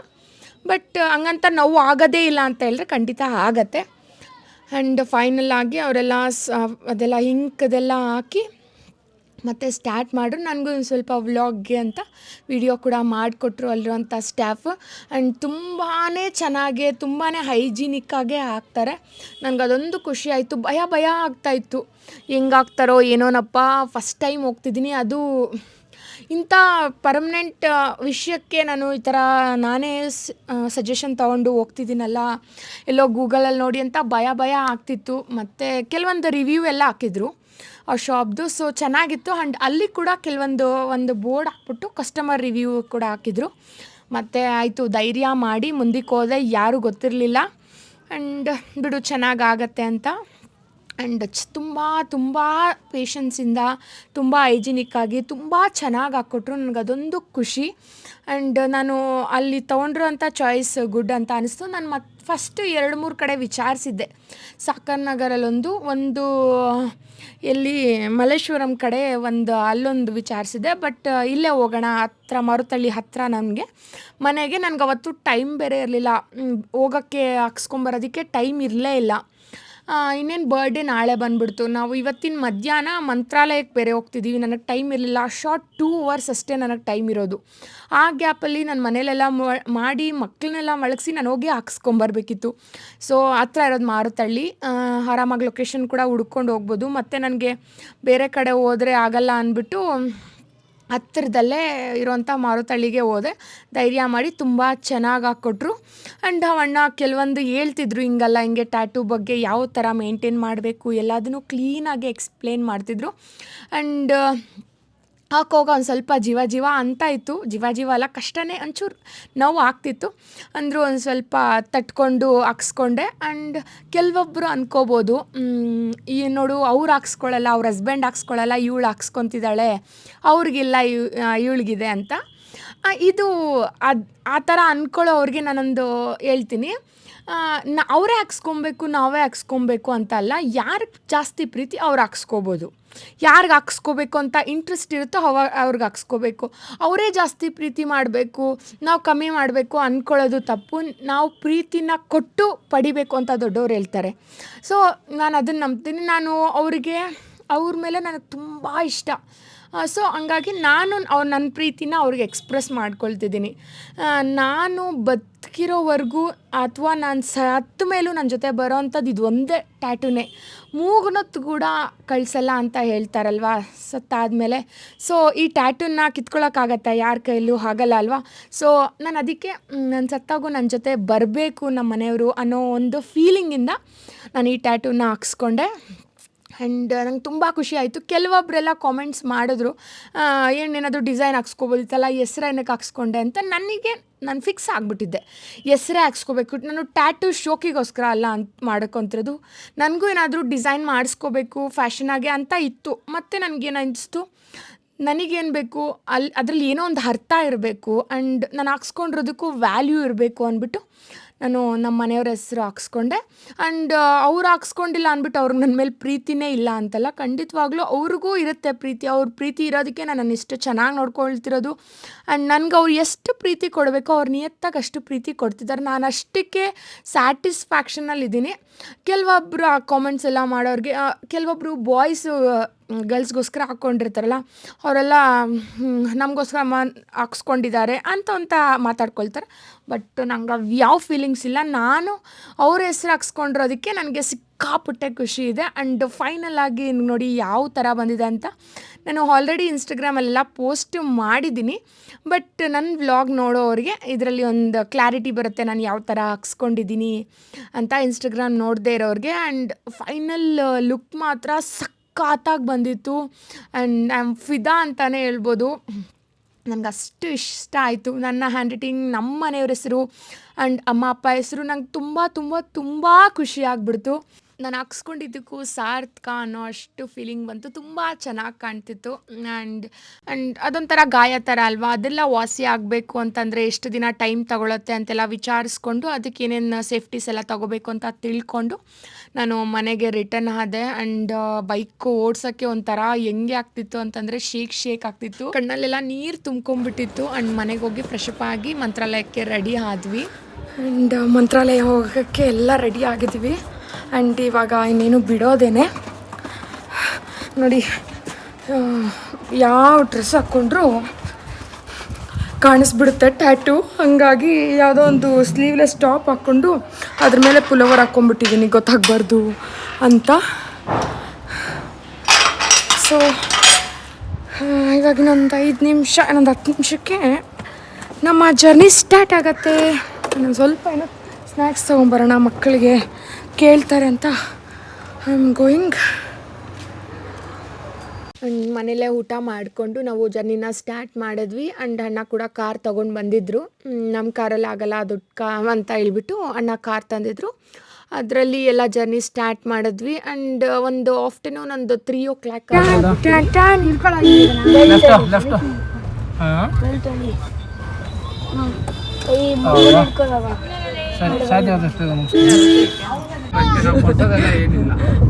S1: ಬಟ್ ಹಂಗಂತ ನೋವು ಆಗೋದೇ ಇಲ್ಲ ಅಂತ ಹೇಳಿದ್ರೆ ಖಂಡಿತ ಆಗತ್ತೆ. ಆ್ಯಂಡ್ ಫೈನಲ್ ಆಗಿ ಅವರೆಲ್ಲ ಅದೆಲ್ಲ ಇಂಕದೆಲ್ಲ ಹಾಕಿ ಮತ್ತು ಸ್ಟಾರ್ಟ್ ಮಾಡಿದ್ರು. ನನಗೂ ಒಂದು ಸ್ವಲ್ಪ ವ್ಲಾಗ್ಗೆ ಅಂತ ವಿಡಿಯೋ ಕೂಡ ಮಾಡಿಕೊಟ್ರು ಅಲ್ಲಿರುವಂಥ ಸ್ಟಾಫ್. ಆ್ಯಂಡ್ ತುಂಬಾ ಚೆನ್ನಾಗಿ, ತುಂಬಾ ಹೈಜಿನಿಕ್ಕಾಗೇ ಹಾಕ್ತಾರೆ. ನನಗದೊಂದು ಖುಷಿ ಆಯಿತು. ಭಯ ಆಗ್ತಾಯಿತ್ತು, ಹೆಂಗಾಗ್ತಾರೋ ಏನೋನಪ್ಪ, ಫಸ್ಟ್ ಟೈಮ್ ಹೋಗ್ತಿದ್ದೀನಿ. ಅದು ಇಂಥ ಪರ್ಮನೆಂಟ್ ವಿಷಯಕ್ಕೆ ನಾನು ಈ ಥರ ನಾನೇ ಸಜೆಷನ್ ತೊಗೊಂಡು ಹೋಗ್ತಿದ್ದೀನಲ್ಲ, ಎಲ್ಲೋ ಗೂಗಲಲ್ಲಿ ನೋಡಿ ಅಂತ ಭಯ ಆಗ್ತಿತ್ತು. ಮತ್ತು ಕೆಲವೊಂದು ರಿವ್ಯೂ ಎಲ್ಲ ಹಾಕಿದ್ರು ಆ ಶಾಪ್ದು. ಸೊ ಚೆನ್ನಾಗಿತ್ತು. ಆ್ಯಂಡ್ ಅಲ್ಲಿ ಕೂಡ ಒಂದು ಬೋರ್ಡ್ ಹಾಕ್ಬಿಟ್ಟು ಕಸ್ಟಮರ್ ರಿವ್ಯೂ ಕೂಡ ಹಾಕಿದ್ರು. ಮತ್ತು ಆಯಿತು, ಧೈರ್ಯ ಮಾಡಿ ಮುಂದಕ್ಕೆ ಹೋದೆ. ಯಾರೂ ಗೊತ್ತಿರಲಿಲ್ಲ. ಆ್ಯಂಡ್ ಬಿಡು ಚೆನ್ನಾಗಾಗತ್ತೆ ಅಂತ. ಆ್ಯಂಡ್ ತುಂಬ ಪೇಷನ್ಸಿಂದ, ತುಂಬ ಹೈಜಿನಿಕ್ಕಾಗಿ, ತುಂಬ ಚೆನ್ನಾಗಿ ಹಾಕ್ಕೊಟ್ರು. ನನಗದೊಂದು ಖುಷಿ. ಆ್ಯಂಡ್ ನಾನು ಅಲ್ಲಿ ತೊಗೊಂಡಿರೋಂಥ ಚಾಯ್ಸ್ ಗುಡ್ ಅಂತ ಅನಿಸ್ತು. ನಾನು ಫಸ್ಟು 2-3 ಕಡೆ ವಿಚಾರಿಸಿದ್ದೆ. ಸಾಕರ್ ನಗರಲ್ಲೊಂದು ಎಲ್ಲಿ ಮಲ್ಲೇಶ್ವರಂ ಕಡೆ ಅಲ್ಲೊಂದು ವಿಚಾರಿಸಿದ್ದೆ. ಬಟ್ ಇಲ್ಲೇ ಹೋಗೋಣ, ಮಾರುತಳ್ಳಿ ಹತ್ತಿರ ಮನೆಗೆ. ನನಗೆ ಅವತ್ತು ಟೈಮ್ ಬೇರೆ ಇರಲಿಲ್ಲ, ಹೋಗೋಕ್ಕೆ ಹಾಕ್ಸ್ಕೊಂಬರೋದಕ್ಕೆ ಟೈಮ್ ಇರಲೇ ಇಲ್ಲ. ಇನ್ನೇನು ಬರ್ಡೇ ನಾಳೆ ಬಂದುಬಿಡ್ತು. ನಾವು ಇವತ್ತಿನ ಮಧ್ಯಾಹ್ನ ಮಂತ್ರಾಲಯಕ್ಕೆ ಬೇರೆ ಹೋಗ್ತಿದ್ದೀವಿ. ನನಗೆ ಟೈಮ್ ಇರಲಿಲ್ಲ. ಶಾರ್ಟ್ 2 hours ಅಷ್ಟೇ ನನಗೆ ಟೈಮ್ ಇರೋದು. ಆ ಗ್ಯಾಪಲ್ಲಿ ನಾನು ಮನೇಲೆಲ್ಲ ಮಾಡಿ ಮಕ್ಕಳನ್ನೆಲ್ಲ ಮಲಗಿಸಿ ನಾನು ಹೋಗಿ ಹಾಕ್ಸ್ಕೊಂಬರ್ಬೇಕಿತ್ತು. ಸೊ ಹತ್ರ ಇರೋದು ಮಾರುತಳ್ಳಿ, ಆರಾಮಾಗಿ ಲೊಕೇಶನ್ ಕೂಡ ಹುಡ್ಕೊಂಡು ಹೋಗ್ಬೋದು. ಮತ್ತು ನನಗೆ ಬೇರೆ ಕಡೆ ಹೋದರೆ ಆಗಲ್ಲ ಅಂದ್ಬಿಟ್ಟು ಹತ್ತಿರದಲ್ಲೇ ಇರೋವಂಥ ಮಾರುತಳ್ಳಿಗೆ ಹೋದೆ. ಧೈರ್ಯ ಮಾಡಿ ತುಂಬ ಚೆನ್ನಾಗಿ ಹಾಕ್ಕೊಟ್ರು. ಆ್ಯಂಡ್ ಅಣ್ಣ ಕೆಲವೊಂದು ಹೇಳ್ತಿದ್ರು, ಹಿಂಗಲ್ಲ ಹಿಂಗೆ ಟ್ಯಾಟೂ ಬಗ್ಗೆ ಯಾವ ಥರ ಮೇಂಟೈನ್ ಮಾಡಬೇಕು ಎಲ್ಲದನ್ನೂ ಕ್ಲೀನಾಗಿ ಎಕ್ಸ್ಪ್ಲೇನ್ ಮಾಡ್ತಿದ್ರು. ಆ್ಯಂಡ್ ಹಾಕೋವಾಗ ಒಂದು ಸ್ವಲ್ಪ ಜೀವ ಅಂತ ಇತ್ತು. ಜೀವ ಅಲ್ಲ, ಕಷ್ಟನೇ, ಒಂಚೂರು ನೋವು ಆಗ್ತಿತ್ತು. ಅಂದರೂ ಒಂದು ಸ್ವಲ್ಪ ತಟ್ಕೊಂಡು ಹಾಕ್ಸ್ಕೊಂಡೆ. ಆ್ಯಂಡ್ ಕೆಲವೊಬ್ಬರು ಅನ್ಕೋಬೋದು, ಈ ನೋಡು ಅವ್ರು ಹಾಕ್ಸ್ಕೊಳ್ಳಲ್ಲ, ಅವ್ರ ಹಸ್ಬೆಂಡ್ ಹಾಕ್ಸ್ಕೊಳ್ಳಲ್ಲ, ಇವಳು ಹಾಕ್ಸ್ಕೊತಿದ್ದಾಳೆ, ಅವ್ರಿಗಿಲ್ಲ ಇವಳಿಗಿದೆ ಅಂತ. ಇದು ಆ ಥರ ಅಂದ್ಕೊಳ್ಳೋ ಅವ್ರಿಗೆ ನಾನೊಂದು ಹೇಳ್ತೀನಿ, ಅವರೇ ಹಾಕ್ಸ್ಕೊಬೇಕು, ನಾವೇ ಹಾಕ್ಸ್ಕೊಬೇಕು ಅಂತ ಅಲ್ಲ. ಯಾರಿಗೆ ಜಾಸ್ತಿ ಪ್ರೀತಿ ಅವ್ರು ಹಾಕ್ಸ್ಕೊಬೋದು. ಯಾರಿಗೆ ಹಾಕ್ಸ್ಕೋಬೇಕು ಅಂತ ಇಂಟ್ರೆಸ್ಟ್ ಇರುತ್ತೋ ಅವ್ರಿಗೆ ಹಾಕ್ಸ್ಕೋಬೇಕು. ಅವರೇ ಜಾಸ್ತಿ ಪ್ರೀತಿ ಮಾಡಬೇಕು, ನಾವು ಕಮ್ಮಿ ಮಾಡಬೇಕು ಅಂದ್ಕೊಳ್ಳೋದು ತಪ್ಪು. ನಾವು ಪ್ರೀತಿನ ಕೊಟ್ಟು ಪಡಿಬೇಕು ಅಂತ ದೊಡ್ಡವ್ರು ಹೇಳ್ತಾರೆ. ಸೊ ನಾನು ಅದನ್ನು ನಂಬ್ತೀನಿ. ನಾನು ಅವ್ರ ಮೇಲೆ ನನಗೆ ತುಂಬ ಇಷ್ಟ. ಸೊ ಹಂಗಾಗಿ ನಾನು ನನ್ನ ಪ್ರೀತಿನ ಅವ್ರಿಗೆ ಎಕ್ಸ್ಪ್ರೆಸ್ ಮಾಡ್ಕೊಳ್ತಿದ್ದೀನಿ. ನಾನು ಬದುಕಿರೋವರೆಗೂ ಅಥವಾ ನಾನು ಸತ್ತ ಮೇಲೂ ನನ್ನ ಜೊತೆ ಬರೋವಂಥದ್ದು ಇದು ಒಂದೇ ಟ್ಯಾಟೂನೇ. ಮೂಗುನೊತ್ತು ಕೂಡ ಕಳಿಸಲ್ಲ ಅಂತ ಹೇಳ್ತಾರಲ್ವ ಸತ್ತಾದಮೇಲೆ. ಸೊ ಈ ಟ್ಯಾಟೂನ ಕಿತ್ಕೊಳ್ಳೋಕ್ಕಾಗತ್ತಾ? ಯಾರ ಕೈಲೂ ಆಗಲ್ಲ ಅಲ್ವಾ. ಸೊ ನಾನು ಅದಕ್ಕೆ ನಾನು ಸತ್ತಾಗೂ ನನ್ನ ಜೊತೆ ಬರಬೇಕು ನಮ್ಮ ಮನೆಯವರು ಅನ್ನೋ ಒಂದು ಫೀಲಿಂಗಿಂದ ನಾನು ಈ ಟ್ಯಾಟೂನ ಹಾಕ್ಸ್ಕೊಂಡೆ. ಆ್ಯಂಡ್ ನಂಗೆ ತುಂಬ ಖುಷಿ ಆಯಿತು. ಕೆಲವೊಬ್ಬರೆಲ್ಲ ಕಾಮೆಂಟ್ಸ್ ಮಾಡಿದ್ರು, ಏನೇನಾದರೂ ಡಿಸೈನ್ ಹಾಕ್ಸ್ಕೊಬೋದಿತ್ತಲ್ಲ, ಹೆಸ್ರು ಏನಕ್ಕೆ ಹಾಕ್ಸ್ಕೊಂಡೆ ಅಂತ. ನಾನು ಫಿಕ್ಸ್ ಆಗಿಬಿಟ್ಟಿದ್ದೆ, ಹೆಸ್ರೇ ಹಾಕ್ಸ್ಕೋಬೇಕು. ನಾನು ಟ್ಯಾಟೂ ಶೋಕಿಗೋಸ್ಕರ ಅಲ್ಲ ಅಂತ ಮಾಡ್ಕೊತಿರೋದು. ನನಗೂ ಏನಾದರೂ ಡಿಸೈನ್ ಮಾಡಿಸ್ಕೋಬೇಕು ಫ್ಯಾಷನಾಗೆ ಅಂತ ಇತ್ತು. ಮತ್ತು ನನಗೇನು ಅನಿಸ್ತು, ನನಗೇನು ಬೇಕು ಅದರಲ್ಲಿ ಏನೋ ಒಂದು ಅರ್ಥ ಇರಬೇಕು ಆ್ಯಂಡ್ ನಾನು ಹಾಕ್ಸ್ಕೊಂಡಿರೋದಕ್ಕೂ ವ್ಯಾಲ್ಯೂ ಇರಬೇಕು ಅಂದ್ಬಿಟ್ಟು ನಾನು ನಮ್ಮ ಮನೆಯವ್ರ ಹೆಸರು ಹಾಕ್ಸ್ಕೊಂಡೆ. ಆ್ಯಂಡ್ ಅವ್ರು ಹಾಕ್ಸ್ಕೊಂಡಿಲ್ಲ ಅಂದ್ಬಿಟ್ಟು ಅವ್ರಿಗೆ ನನ್ನ ಮೇಲೆ ಪ್ರೀತಿನೇ ಇಲ್ಲ ಅಂತಲ್ಲ, ಖಂಡಿತವಾಗ್ಲೂ ಅವ್ರಿಗೂ ಇರುತ್ತೆ ಪ್ರೀತಿ. ಅವ್ರ ಪ್ರೀತಿ ಇರೋದಕ್ಕೆ ನಾನು ಇಷ್ಟು ಚೆನ್ನಾಗಿ ನೋಡ್ಕೊಳ್ತಿರೋದು. ಆ್ಯಂಡ್ ನನಗೆ ಅವ್ರು ಎಷ್ಟು ಪ್ರೀತಿ ಕೊಡಬೇಕು ಅವ್ರು ನಿಯತ್ತಾಗಿ ಅಷ್ಟು ಪ್ರೀತಿ ಕೊಡ್ತಿದ್ದಾರೆ. ನಾನು ಅಷ್ಟಕ್ಕೆ ಸ್ಯಾಟಿಸ್ಫ್ಯಾಕ್ಷನಲ್ಲಿದ್ದೀನಿ. ಕೆಲವೊಬ್ಬರು ಆ ಕಾಮೆಂಟ್ಸ್ ಎಲ್ಲ ಮಾಡೋರಿಗೆ, ಕೆಲವೊಬ್ಬರು ಬಾಯ್ಸು ಗರ್ಲ್ಸ್ಗೋಸ್ಕರ ಹಾಕ್ಕೊಂಡಿರ್ತಾರಲ್ಲ, ಅವರೆಲ್ಲ ನಮಗೋಸ್ಕರ ಹಾಕ್ಸ್ಕೊಂಡಿದ್ದಾರೆ ಅಂತ ಮಾತಾಡ್ಕೊಳ್ತಾರೆ. ಬಟ್ ನಂಗೆ ಅವು ಯಾವ ಫೀಲಿಂಗ್ಸ್ ಇಲ್ಲ. ನಾನು ಅವ್ರ ಹೆಸ್ರು ಹಾಕ್ಸ್ಕೊಂಡಿರೋದಕ್ಕೆ ನನಗೆ ಸಿಕ್ಕಾಪಟ್ಟೆ ಖುಷಿ ಇದೆ. ಆ್ಯಂಡ್ ಫೈನಲ್ ಆಗಿ ನೋಡಿ ಯಾವ ಥರ ಬಂದಿದೆ ಅಂತ. ನಾನು ಆಲ್ರೆಡಿ ಇನ್ಸ್ಟಾಗ್ರಾಮಲ್ಲೆಲ್ಲ ಪೋಸ್ಟ್ ಮಾಡಿದ್ದೀನಿ. ಬಟ್ ನನ್ನ ವ್ಲಾಗ್ ನೋಡೋರಿಗೆ ಇದರಲ್ಲಿ ಒಂದು ಕ್ಲಾರಿಟಿ ಬರುತ್ತೆ ನಾನು ಯಾವ ಥರ ಹಾಕ್ಸ್ಕೊಂಡಿದ್ದೀನಿ ಅಂತ, ಇನ್ಸ್ಟಾಗ್ರಾಮ್ ನೋಡದೇ ಇರೋರಿಗೆ. ಆ್ಯಂಡ್ ಫೈನಲ್ ಲುಕ್ ಮಾತ್ರ ಸಖತ್ತಾಗಿ ಬಂದಿತ್ತು. ಆ್ಯಂಡ್ ಐ ಆಮ್ ಫಿದಾ ಅಂತಲೇ ಹೇಳ್ಬೋದು. ನನಗೆ ಅಷ್ಟು ಇಷ್ಟ ಆಯಿತು. ನನ್ನ ಹ್ಯಾಂಡ್ ರೈಟಿಂಗ್, ನಮ್ಮ ಮನೆಯವ್ರ ಹೆಸರು ಆ್ಯಂಡ್ ಅಮ್ಮ ಅಪ್ಪ ಹೆಸರು ನಂಗೆ ತುಂಬ ತುಂಬ ತುಂಬ ಖುಷಿ ಆಗಿಬಿಡ್ತು. ನಾನು ಹಾಕ್ಸ್ಕೊಂಡಿದ್ದಕ್ಕೂ ಸಾರ್ಥಕ ಅನ್ನೋ ಅಷ್ಟು ಫೀಲಿಂಗ್ ಬಂತು. ತುಂಬ ಚೆನ್ನಾಗಿ ಕಾಣ್ತಿತ್ತು. ಆ್ಯಂಡ್ ಅದೊಂಥರ ಗಾಯ ಥರ ಅಲ್ವಾ, ಅದೆಲ್ಲ ವಾಸಿ ಆಗಬೇಕು ಅಂತಂದರೆ ಎಷ್ಟು ದಿನ ಟೈಮ್ ತಗೊಳುತ್ತೆ ಅಂತೆಲ್ಲ ವಿಚಾರಿಸ್ಕೊಂಡು ಅದಕ್ಕೆ ಏನೇನು ಸೇಫ್ಟೀಸ್ ಎಲ್ಲ ತೊಗೋಬೇಕು ಅಂತ ತಿಳ್ಕೊಂಡು ನಾನು ಮನೆಗೆ ರಿಟರ್ನ್ ಆದೆ. ಆ್ಯಂಡ್ ಬೈಕ್ ಓಡ್ಸೋಕ್ಕೆ ಒಂಥರ ಹೆಂಗೆ ಆಗ್ತಿತ್ತು ಅಂತಂದರೆ ಶೇಕ್ ಆಗ್ತಿತ್ತು, ಕಣ್ಣಲ್ಲೆಲ್ಲ ನೀರು ತುಂಬ್ಕೊಂಡ್ಬಿಟ್ಟಿತ್ತು. ಆ್ಯಂಡ್ ಮನೆಗೆ ಹೋಗಿ ಫ್ರೆಶಪ್ ಆಗಿ ಮಂತ್ರಾಲಯಕ್ಕೆ ರೆಡಿ ಆದ್ವಿ. ಆ್ಯಂಡ್ ಮಂತ್ರಾಲಯ ಹೋಗೋಕ್ಕೆ ಎಲ್ಲ ರೆಡಿ ಆಗಿದ್ವಿ. ಆ್ಯಂಡ್ ಇವಾಗ ಇನ್ನೇನು ಬಿಡೋದೇನೆ ನೋಡಿ. ಯಾವ ಡ್ರೆಸ್ ಹಾಕ್ಕೊಂಡ್ರು ಕಾಣಿಸ್ಬಿಡುತ್ತೆ ಟ್ಯಾಟೂ. ಹಾಗಾಗಿ ಯಾವುದೋ ಒಂದು ಸ್ಲೀವ್ಲೆಸ್ ಟಾಪ್ ಹಾಕ್ಕೊಂಡು ಅದ್ರ ಮೇಲೆ ಪುಲೋವರ್ ಹಾಕ್ಕೊಂಡ್ಬಿಟ್ಟಿದ್ದೀನಿ ಗೊತ್ತಾಗಬಾರ್ದು ಅಂತ. ಸೊ ಇವಾಗ ಇನ್ನೊಂದು 5 ನಿಮಿಷ, ಇನ್ನೊಂದು 10 ನಿಮಿಷಕ್ಕೆ ನಮ್ಮ ಜರ್ನಿ ಸ್ಟಾರ್ಟ್ ಆಗುತ್ತೆ. ನಾನು ಸ್ವಲ್ಪ ಏನೋ ಸ್ನ್ಯಾಕ್ಸ್ ತೊಗೊಂಬರೋಣ, ಮಕ್ಕಳಿಗೆ ಕೇಳ್ತಾರೆ ಅಂತ ಐ ಆಮ್ ಗೋಯಿಂಗ್. ಮನೇಲೇ ಊಟ ಮಾಡಿಕೊಂಡು ನಾವು ಜರ್ನಿನ ಸ್ಟಾರ್ಟ್ ಮಾಡಿದ್ವಿ. ಆ್ಯಂಡ್ ಅಣ್ಣ ಕೂಡ ಕಾರ್ ತೊಗೊಂಡು ಬಂದಿದ್ದರು. ನಮ್ಮ ಕಾರಲ್ಲಿ ಆಗಲ್ಲ ದೊಡ್ಡ ಅಂತ ಹೇಳ್ಬಿಟ್ಟು ಅಣ್ಣ ಕಾರ್ ತಂದಿದ್ರು. ಅದರಲ್ಲಿ ಎಲ್ಲ ಜರ್ನಿ ಸ್ಟಾರ್ಟ್ ಮಾಡಿದ್ವಿ. ಆ್ಯಂಡ್ ಒಂದು ಆಫ್ಟರ್ನೂನ್ ಒಂದು 3 o'clock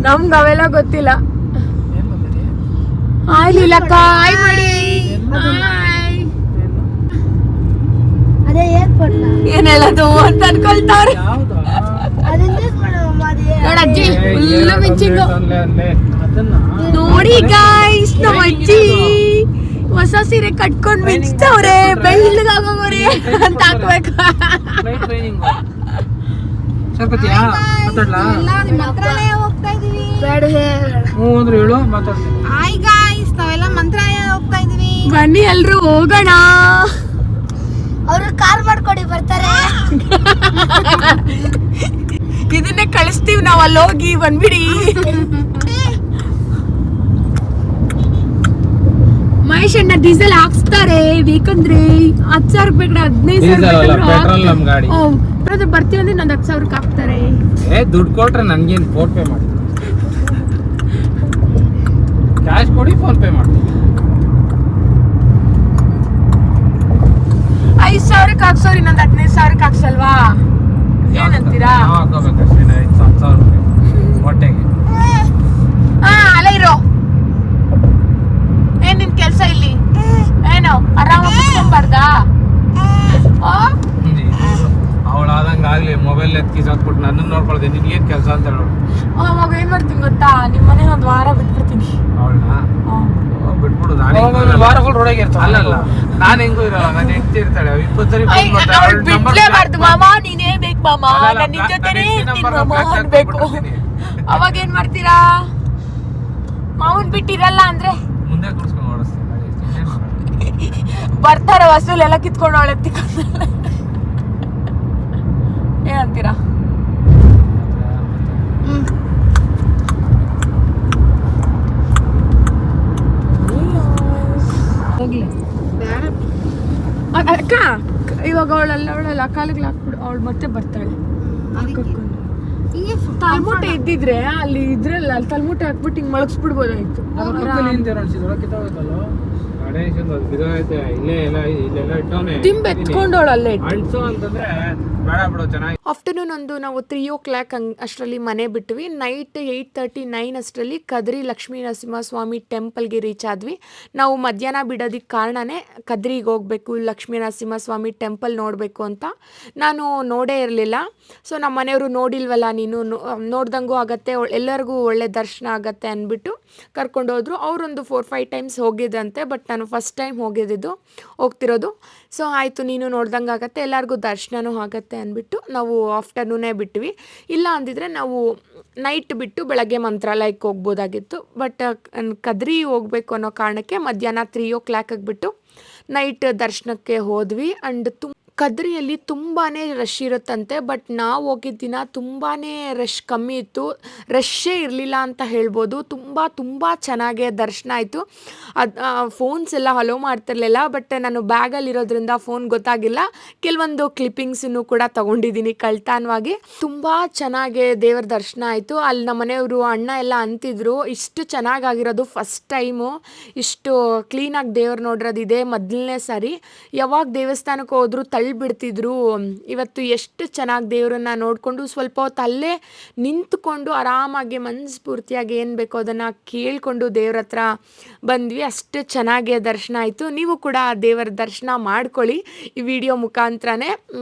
S1: ನಮ್ಗೆ ಅವೆಲ್ಲ ಗೊತ್ತಿಲ್ಲ. ಆಯ್ಲಿಲ್ಲಕ್ಕ ಆಯ್ ಮಾಡಿ ಏನೆಲ್ಲದು ಅಂತ ಅನ್ಕೊಳ್ತಾವ್ರೆ ನೋಡಜ್ಜಿ. ಫುಲ್ ಮಿಂಚಿಂಗು ನೋಡಿ ಗಾಯ್ಸ್, ನಮ್ಮ ಅಜ್ಜಿ ಹೊಸ ಸೀರೆ ಕಟ್ಕೊಂಡು ಮಿಂಚ್ತವ್ರೆ, ಬೆಳ್ಳಗಾಗೋರೆ ಅಂತ ಹಾಕ್ಬೇಕು. ಮಂತ್ರಾಲಯ ಹೋಗ್ತಾ ಇದೀವಿ. ಹಾಯ್ ಗಾಯ್ಸ್, ನಾವೆಲ್ಲ ಮಂತ್ರಾಲಯ ಹೋಗ್ತಾ ಇದೀವಿ. ಬನ್ನಿ ಎಲ್ರು ಹೋಗೋಣ. ಅವರು ಕಾರ್ ಮಾಡ್ಕೊಡಿ ಬರ್ತಾರೆ. ಇದನ್ನೇ ಕಳಿಸ್ತೀವಿ ನಾವು, ಅಲ್ಲಿ ಹೋಗಿ ಬಂದ್ಬಿಡಿ. ಮಹೇಶ್ ಅಣ್ಣ ಡೀಸೆಲ್ ಹಾಕ್ಸ್ತಾರೆ ಬೇಕಂದ್ರೆ 10,000 ಬೇಕಂದ್ರೆ 15,000 ಬರ್ತೀವಿ ಅಂದ್ರೆ ಇನ್ನೊಂದು 10,000 ಹಾಕ್ತಾರೆ.
S2: ದುಡ್ಡು ಕೊಟ್ರೆ ನನ್ಗೇನು ಫೋನ್ ಪೇ ಮಾಡಿ, ಕ್ಯಾಶ್ ಕೊಡಿ ಫೋನ್ ಪೇ ಮಾಡಿ.
S1: 5,000 ಹಾಕ್ಸೋರಿ, ಇನ್ನೊಂದು 15,000 ಹಾಕ್ಸಲ್ವಾ? ಏನಂತೀರಾ?
S2: ಹಾಕೋಬೇಕಷ್ಟೇ 5,000 ರೂಪಾಯಿ ಹೊಟ್ಟೆಗೆ.
S1: ಅಲ್ಲ ಇರೋ. 5,000 ಹಾಕ್ಸೋರಿ, ಇನ್ನೊಂದು 15,000 ಹಾಕ್ಸಲ್ವಾ? ಏನಂತೀರಾ? 5,000 ಹಾಕ್ಸೋಬೇಕಷ್ಟೇ 5,000 ರೂಪಾಯಿ ಹೊಟ್ಟೆಗೆ. 5,000 ಹಾಕ್ಸೋರಿ, ಇನ್ನೊಂದು 15,000 ಹಾಕ್ಸಲ್ವಾ? ಏನಂತೀರಾ? ಏನ್ ನಿನ್ ಕೆಲ್ಸ ಇಲ್ಲಿ? ಏನು ಆರಾಮಾಗಿ ಕುತ್ಕೊಂಬಾರ್ದಾ?
S2: ಅವಳಾದಂಗೆ ಆಗ್ಲಿ ಮೊಬೈಲ್ ಎತ್ಕಿಸಾಕ್ಬಿಟ್ಟು ನನ್ನನ್ನು ನೋಡ್ಕೊಳ್ದೆ ನಿನ್ಗೆ ಏನ್ ಕೆಲಸ ಅಂತ ಹೇಳೋಳು.
S1: ಅವಾಗ ಏನ್ ಮಾಡ್ತೀನಿ ಗೊತ್ತಾ, ನಿಮ್ಮ ಮನೆ ಒಂದ್ ವಾರ ಬಿಟ್ಬಿಡ್ತೀನಿ.
S2: ಅವಳನ್ನ ಬಿಟ್ಬಿಡು. ನಾನು ವಾರಗಳು ರೋಡಾಗಿ ಇರ್ತಾಳೆ. ಅಲ್ಲಲ್ಲ, ನಾನು ಹೆಂಗೂ ಇರಲ್ಲ, ನಾನು ಹೆಂಡ್ತಿ ಇರ್ತಾಳೆ. 20 ಸರಿ ಫೋನ್ ಮಾಡ್ತಾಳೆ.
S1: ಬಿಡ್ಲೇಬಾರ್ದು ಮಾಮ, ನೀನೇ ಬೇಕು ಮಾಮ, ನಾನು ನಿನ್ ಜೊತೆನೇ ಇರ್ತೀನಿ ಮಾಮ ಅನ್ಬೇಕು. ಅವಾಗ ಏನ್ ಮಾಡ್ತೀರಾ? ಮಾವನ್ ಬಿಟ್ಟಿರಲ್ಲ ಅಂದ್ರೆ
S2: ಮುಂದೆ ಕೂರ್ಸ್ಕೊಂಡು ಓಡಿಸ್ತೀನಿ.
S1: ಬರ್ತಾರ ವಸೂಲ್ ಎಲ್ಲ ಕಿತ್ಕೊಂಡು ಅವಳೆ ಏನಂತೀರಾ? ಅಕ್ಕ ಇವಾಗ ಅವಳಲ್ಲ ಕಾಲಿಗೆ ಹಾಕ್ಬಿಡು, ಅವಳು ಮತ್ತೆ ಬರ್ತಾಳೆ. ತಲ್ಮೂಟೆ ಇದ್ದಿದ್ರೆ ಅಲ್ಲಿ ಇದ್ರಲ್ಲ, ಅಲ್ಲಿ ತಲ್ಮೂಟೆ ಹಾಕ್ಬಿಟ್ಟು ಹಿಂಗ್ ಮಳಗಿಸ್ಬಿಡ್ಬೋದಾಯ್ತು. ದಿಂಬ್ ಎತ್ಕೊಂಡವಳಲ್ಲೇ ಆಫ್ಟರ್ನೂನ್ ಒಂದು ನಾವು 3:00 ಅಷ್ಟರಲ್ಲಿ ಮನೆ ಬಿಟ್ವಿ. ನೈಟ್ 8:39 ಅಷ್ಟರಲ್ಲಿ ಕದ್ರಿ ಲಕ್ಷ್ಮೀ ನರಸಿಂಹಸ್ವಾಮಿ ಟೆಂಪಲ್ಗೆ ರೀಚ್ ಆದ್ವಿ. ನಾವು ಮಧ್ಯಾಹ್ನ ಬಿಡೋದಕ್ಕೆ ಕಾರಣನೇ ಕದ್ರಿಗೆ ಹೋಗ್ಬೇಕು, ಲಕ್ಷ್ಮೀ ನರಸಿಂಹಸ್ವಾಮಿ ಟೆಂಪಲ್ ನೋಡಬೇಕು ಅಂತ. ನಾನು ನೋಡೇ ಇರಲಿಲ್ಲ. ಸೊ ನಮ್ಮ ಮನೆಯವರು ನೋಡಿಲ್ವಲ್ಲ ನೀನು, ನೋಡ್ದಂಗೂ ಆಗತ್ತೆ, ಎಲ್ಲರಿಗೂ ಒಳ್ಳೆ ದರ್ಶನ ಆಗತ್ತೆ ಅಂದ್ಬಿಟ್ಟು ಕರ್ಕೊಂಡೋದ್ರು. ಅವರೊಂದು 4-5 ಟೈಮ್ಸ್ ಹೋಗಿದ್ದಂತೆ, ಬಟ್ ನಾನು ಫಸ್ಟ್ ಟೈಮ್ ಹೋಗ್ತಿರೋದು. ಸೊ ಆಯಿತು, ನೀನು ನೋಡ್ದಂಗೆ ಆಗತ್ತೆ, ಎಲ್ಲರಿಗೂ ದರ್ಶನವೂ ಆಗತ್ತೆ ಅಂದ್ಬಿಟ್ಟು ನಾವು ಆಫ್ಟರ್ನೂನೇ ಬಿಟ್ವಿ. ಇಲ್ಲ ಅಂದಿದ್ರೆ ನಾವು ನೈಟ್ ಬಿಟ್ಟು ಬೆಳಗ್ಗೆ ಮಂತ್ರಾಲಯಕ್ಕೆ ಹೋಗ್ಬೋದಾಗಿತ್ತು. ಬಟ್ ಕದ್ರಿ ಹೋಗ್ಬೇಕು ಅನ್ನೋ ಕಾರಣಕ್ಕೆ ಮಧ್ಯಾಹ್ನ 3:00 ಬಿಟ್ಟು ನೈಟ್ ದರ್ಶನಕ್ಕೆ ಹೋದ್ವಿ. ಆ್ಯಂಡ್ ಕದ್ರಿಯಲ್ಲಿ ತುಂಬಾ ರಶ್ ಇರುತ್ತಂತೆ, ಬಟ್ ನಾವು ಹೋಗಿದ್ದ ದಿನ ತುಂಬಾ ರಶ್ ಕಮ್ಮಿ ಇತ್ತು. ರಶ್ಶೇ ಇರಲಿಲ್ಲ ಅಂತ ಹೇಳ್ಬೋದು. ತುಂಬ ಚೆನ್ನಾಗೇ ದರ್ಶನ ಆಯಿತು. ಫೋನ್ಸ್ ಎಲ್ಲ ಹಲೋ ಮಾಡ್ತಿರ್ಲಿಲ್ಲ, ಬಟ್ ನಾನು ಬ್ಯಾಗಲ್ಲಿರೋದ್ರಿಂದ ಫೋನ್ ಗೊತ್ತಾಗಿಲ್ಲ. ಕೆಲವೊಂದು ಕ್ಲಿಪ್ಪಿಂಗ್ಸನ್ನು ಕೂಡ ತೊಗೊಂಡಿದ್ದೀನಿ ಕಳ್ತನವಾಗಿ. ತುಂಬ ಚೆನ್ನಾಗಿ ದೇವರ ದರ್ಶನ ಆಯಿತು. ಅಲ್ಲಿ ನಮ್ಮ ಮನೆಯವರು ಅಣ್ಣ ಎಲ್ಲ ಅಂತಿದ್ರು, ಇಷ್ಟು ಚೆನ್ನಾಗಾಗಿರೋದು ಫಸ್ಟ್ ಟೈಮು, ಇಷ್ಟು ಕ್ಲೀನಾಗಿ ದೇವ್ರು ನೋಡಿರೋದು ಇದೇ ಮೊದಲನೇ ಸಾರಿ. ಯಾವಾಗ ದೇವಸ್ಥಾನಕ್ಕೆ ಹೋದ್ರು ಬಿಡ್ತಿದ್ರು. ಇವತ್ತು ಎಷ್ಟು ಚೆನ್ನಾಗಿ ದೇವರನ್ನ ನೋಡಿಕೊಂಡು ಸ್ವಲ್ಪ ಹೊತ್ತು ಅಲ್ಲೇ ನಿಂತ್ಕೊಂಡು ಆರಾಮಾಗಿ ಮನಸ್ಫೂರ್ತಿಯಾಗಿ ಏನು ಬೇಕೋ ಅದನ್ನು ಕೇಳಿಕೊಂಡು ದೇವ್ರ ಹತ್ರ ಬಂದ್ವಿ. ಅಷ್ಟು ಚೆನ್ನಾಗಿ ದರ್ಶನ ಆಯಿತು. ನೀವು ಕೂಡ ದೇವರ ದರ್ಶನ ಮಾಡ್ಕೊಳ್ಳಿ ಈ ವಿಡಿಯೋ ಮುಖಾಂತರನೇ.